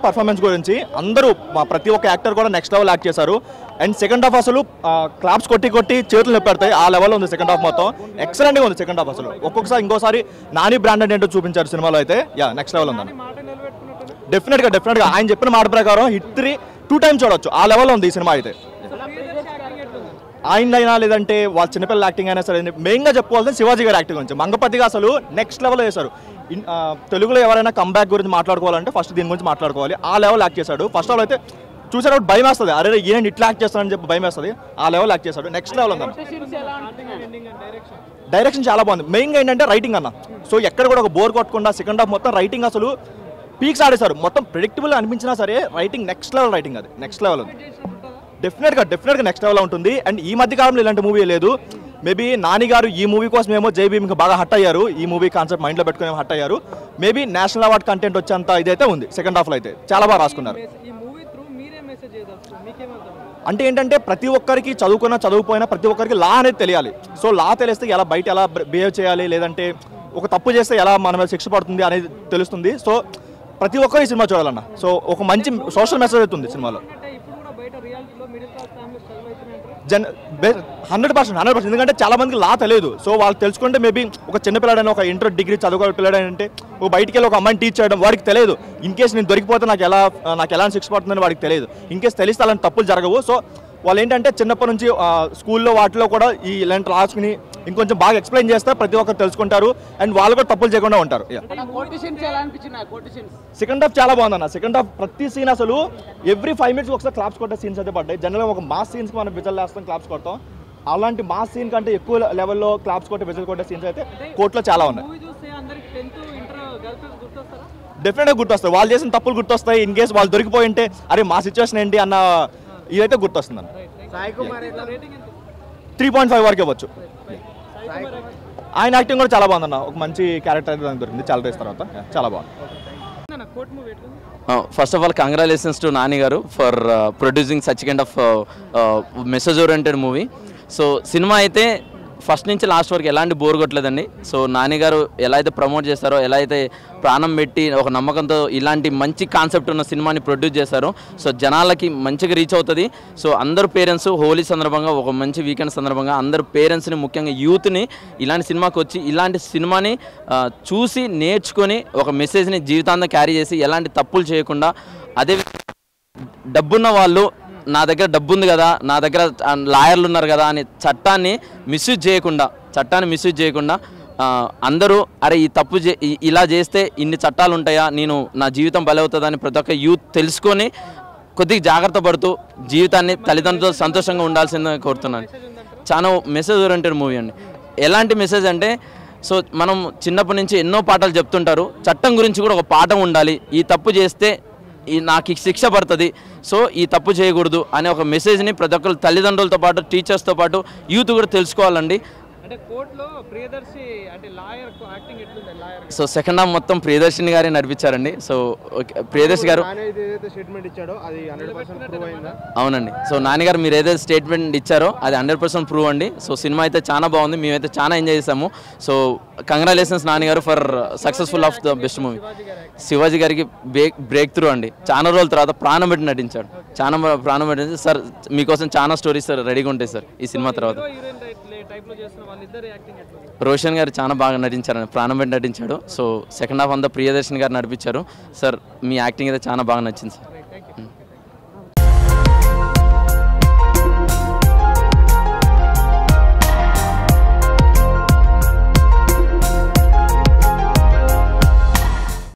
Performance గురించి అందరూ ప్రతి ఒక్క యాక్టర్ కూడా నెక్స్ట్ లెవెల్ యాక్ట్ చేశారు. అండ్ సెకండ్ హాఫ్ అసలు క్లాప్స్ కొట్టి చేతులు నొప్పెడతాయి ఆ లెవెల్లో ఉంది సెకండ్ హాఫ్ మొత్తం. ఎక్సలెంట్గా ఉంది సెకండ్ హాఫ్ అసలు. ఒక్కొక్కసారి ఇంకోసారి నాని బ్రాండ్ ఏంటో చూపించారు సినిమాలో అయితే. నెక్స్ట్ లెవెల్ ఉందని డెఫినెట్గా ఆయన చెప్పిన మాట ప్రకారం హిట్ 2 times చూడొచ్చు ఆ లెవెల్లో ఉంది ఈ సినిమా అయితే. ఆయనైనా లేదంటే వాళ్ళ చిన్నపిల్లల యాక్టింగ్ అయినా సరే మెయిన్గా చెప్పుకోవాల్సిన శివాజీ గారి యాక్టింగ్ గురించి. మంగపతిగా అసలు నెక్స్ట్ లెవెల్ చేశారు. తెలుగులో ఎవరైనా కంబ్యాక్ గురించి మాట్లాడుకోవాలంటే ఫస్ట్ దీని గురించి మాట్లాడుకోవాలి. ఆ లెవెల్ యాక్ట్ చేశాడు. ఫస్ట్ ఆఫ్ ఆల్ అయితే చూసేటప్పుడు భయం వేస్తుంది, అరే ఈయన ఇట్లా యాక్ట్ చేస్తానని చెప్పి భయం వేస్తుంది. ఆ లెవెల్ యాక్ట్ చేశాడు. నెక్స్ట్ లెవెల్ ఉందన్న. డైరెక్షన్ చాలా బాగుంది. మెయిన్గా ఏంటంటే రైటింగ్ అన్న. సో ఎక్కడ కూడా ఒక బోర్ కొట్టకుండా సెకండ్ హాఫ్ మొత్తం రైటింగ్ అసలు పీక్స్ ఆడేశారు. మొత్తం ప్రెడిక్టబుల్ అనిపించినా సరే రైటింగ్ నెక్స్ట్ లెవెల్ రైటింగ్, అది నెక్స్ట్ లెవెల్ ఉంది. డెఫినెట్గా నెక్స్ట్ లెవెల్ ఉంటుంది. అండ్ ఈ మధ్య కాలంలో ఇలాంటి మూవీ లేదు. మేబీ నాని గారు ఈ మూవీ కోసం ఏమో జై భీమ్కి బాగా హట్ అయ్యారు. ఈ మూవీ కాన్సెప్ట్ మైండ్లో పెట్టుకుని హట్ అయ్యారు. మేబీ నేషనల్ అవార్డ్ కంటెంట్ వచ్చేంత ఇదైతే ఉంది. సెకండ్ హాఫ్లో అయితే చాలా బాగా రాసుకున్నారు. అంటే ఏంటంటే ప్రతి ఒక్కరికి చదువుపోయినా ప్రతి ఒక్కరికి లా అనేది తెలియాలి. సో లా తెలిస్తే ఎలా బయట ఎలా బిహేవ్ చేయాలి, లేదంటే ఒక తప్పు చేస్తే ఎలా మన మీద శిక్ష పడుతుంది అనేది తెలుస్తుంది. సో ప్రతి ఒక్కరు ఈ సినిమా చూడాలన్న. సో ఒక మంచి సోషల్ మెసేజ్ అవుతుంది సినిమాలో. 100%. ఎందుకంటే చాలా మందికి లా తెలియదు. సో వాళ్ళు తెలుసుకుంటే మేబీ ఒక చిన్న పిల్లాడైనా ఒక ఇంటర్ డిగ్రీ చదువుకో పిల్లాడంటే ఒక బయటికి వెళ్ళి ఒక అమ్మాయిని టీచ్ చేయడం వాడికి తెలియదు. ఇన్ కేసు నేను దొరికిపోతే నాకు ఎలా శిక్ష పడుతుందని వాడికి తెలియదు. ఇన్ కేసు తెలిస్తే అలాంటి తప్పులు జరగవు. సో వాళ్ళు ఏంటంటే చిన్నప్పటి నుంచి స్కూల్లో వాటిలో కూడా ఇలాంటి రాసుకుని ఇంకొంచెం బాగా ఎక్స్ప్లెయిన్ చేస్తే ప్రతి ఒక్కరు తెలుసుకుంటారు. అండ్ వాళ్ళు కూడా తప్పులు చేయకుండా ఉంటారు. సెకండ్ హాఫ్ చాలా బాగుందన్న. సెకండ్ హాఫ్ ప్రతి సీన్ అసలు ఎవ్రీ 5 minutes ఒకసారి క్లాప్స్ కొట్టే సీన్స్ అయితే పడ్డాయి. జనరల్గా ఒక మాస్ సీన్స్కి మనం విజల్ వేస్తాం, క్లాప్స్ కొడతాం. అలాంటి మాస్ సీన్ కంటే ఎక్కువ లెవెల్లో క్లాప్స్ కొట్టే విజల్ కొట్టే సీన్స్ అయితే కోర్టులో చాలా ఉన్నాయి. డెఫినెట్గా గుర్తొస్తాయి. వాళ్ళు చేసిన తప్పులు గుర్తొస్తాయి. ఇన్ కేసు వాళ్ళు దొరికిపోయి ఉంటే అరే మా సిచ్యువేషన్ ఏంటి అన్న ఇదైతే గుర్తొస్తుంది అన్న. 3.5 వరకు ఇవ్వచ్చు. ఆయన యాక్టింగ్ కూడా చాలా బాగుందన్న. ఒక మంచి క్యారెక్టర్ అయితే దొరికింది చాలా డేస్ తర్వాత. చాలా బాగుంది. First of all congratulations to Nani garu for producing such kind of message oriented movie. So cinema అయితే ఫస్ట్ నుంచి లాస్ట్ వరకు ఎలాంటి బోర్ కొట్టలేదండి. సో నాని గారు ఎలా అయితే ప్రమోట్ చేస్తారో, ఎలా అయితే ప్రాణం పెట్టి ఒక నమ్మకంతో ఇలాంటి మంచి కాన్సెప్ట్ ఉన్న సినిమాని ప్రొడ్యూస్ చేశారో సో జనాలకి మంచిగా రీచ్ అవుతుంది. సో అందరు పేరెంట్స్ హోలీ సందర్భంగా, ఒక మంచి వీకెండ్ సందర్భంగా అందరు పేరెంట్స్ని, ముఖ్యంగా యూత్ని ఇలాంటి సినిమాకి వచ్చి ఇలాంటి సినిమాని చూసి నేర్చుకొని ఒక మెసేజ్ని జీవితాంతం క్యారీ చేసి ఎలాంటి తప్పులు చేయకుండా, అదే డబ్బున్న వాళ్ళు నా దగ్గర డబ్బు ఉంది కదా, నా దగ్గర లాయర్లు ఉన్నారు కదా అని చట్టాన్ని మిస్యూజ్ చేయకుండా అందరూ అరే ఈ తప్పు ఇలా చేస్తే ఇన్ని చట్టాలు ఉంటాయా, నేను నా జీవితం బలవుతుందని ప్రతి ఒక్క యూత్ తెలుసుకొని కొద్దిగా జాగ్రత్త పడుతూ జీవితాన్ని తల్లిదండ్రులతో సంతోషంగా ఉండాల్సిందని కోరుతున్నాను. చాలా మెసేజ్ ఓరియంటెడ్ మూవీ అండి. ఎలాంటి మెసేజ్ అంటే సో మనం చిన్నప్పటి నుంచి ఎన్నో పాఠాలు చెప్తుంటారు. చట్టం గురించి కూడా ఒక పాఠం ఉండాలి. ఈ తప్పు చేస్తే నాకు శిక్ష పడుతుంది, సో ఈ తప్పు చేయకూడదు అనే ఒక మెసేజ్ని ప్రతి ఒక్కరు తల్లిదండ్రులతో పాటు, టీచర్స్తో పాటు యూత్ కూడా తెలుసుకోవాలండి. సో సెకండ్ హాఫ్ మొత్తం ప్రియదర్శిని గారే నడిపించారండి. సో ప్రియదర్శి గారు అవునండి. సో నాన్నగారు మీరు ఏదైతే స్టేట్మెంట్ ఇచ్చారో అది 100% ప్రూవ్ అండి. సో సినిమా అయితే చాలా బాగుంది. మేమైతే చాలా ఎంజాయ్ చేసాము. సో కంగ్రాచులేషన్స్ నాన్నగారు for successful of the best movie. Shivaji గారికి బ్రేక్ త్రూ అండి. చాలా రోజుల తర్వాత ప్రాణం పెట్టి నటించాడు. ప్రాణం పెట్టి సార్ మీకోసం చాలా స్టోరీస్ సార్ రెడీగా ఉంటాయి సార్ ఈ సినిమా తర్వాత. రోషన్ గారు చాలా బాగా నటించారు, ప్రాణం పెట్టి నటించాడు. సో సెకండ్ హాఫ్ అంతా ప్రియదర్శిని గారు నడిపించారు. సార్ మీ యాక్టింగ్ అయితే చాలా బాగా నచ్చింది సార్.